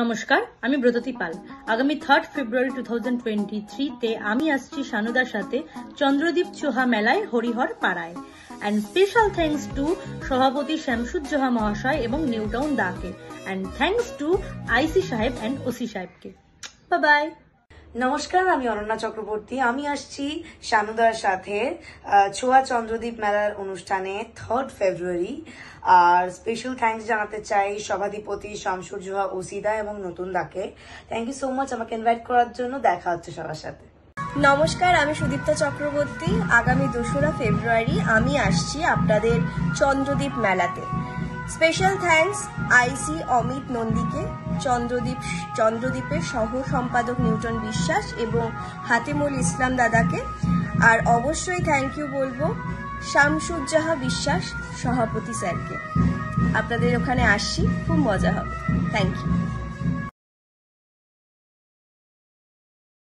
নমস্কার, আমি ব্রততী পাল। আগামী 3 ফেব্রুয়ারি 2023 তে আমি আসছি শানুদার সাথে চন্দ্রদীপ চোহা মেলায় হরিহর পাড়ায়। অ্যান্ড স্পেশাল থ্যাঙ্কস টু সভাপতি শামসুজ্জোহা মহাশয় এবং নিউটাউন দাকে। অ্যান্ড থ্যাঙ্কস টু আইসি সাহেব অ্যান্ড ওসি সাহেবকে। Bye bye. নমস্কার, আমি অনন্যা চক্রবর্তী। আমি আসছি শানুদার সাথে ছোয়া চন্দ্রদীপ মেলার অনুষ্ঠানে 3 ফেব্রুয়ারি। আর স্পেশাল থ্যাঙ্কস জানাতে চাই সভাধিপতি শামসুজ্জোহা ওসিদা এবং নতুন দাকে। থ্যাংক ইউ সো মাচ আমাকে ইনভাইট করার জন্য। দেখা হচ্ছে সবার সাথে। নমস্কার, আমি সুদীপ্তা চক্রবর্তী। আগামী 2রা ফেব্রুয়ারি আমি আসছি আপনাদের চন্দ্রদীপ মেলাতে। স্পেশাল থ্যাঙ্কস আইসি অমিত নন্দীকে, চন্দ্রদীপের সহ সম্পাদক নিউটন বিশ্বাস এবং হাতিমুল ইসলাম দাদাকে। আর অবশ্যই থ্যাংক ইউ বলবো শামসুজ্জোহা বিশ্বাস সভাপতি স্যারকে। আপনাদের ওখানে আসছি, খুব মজা হবে। Thank you.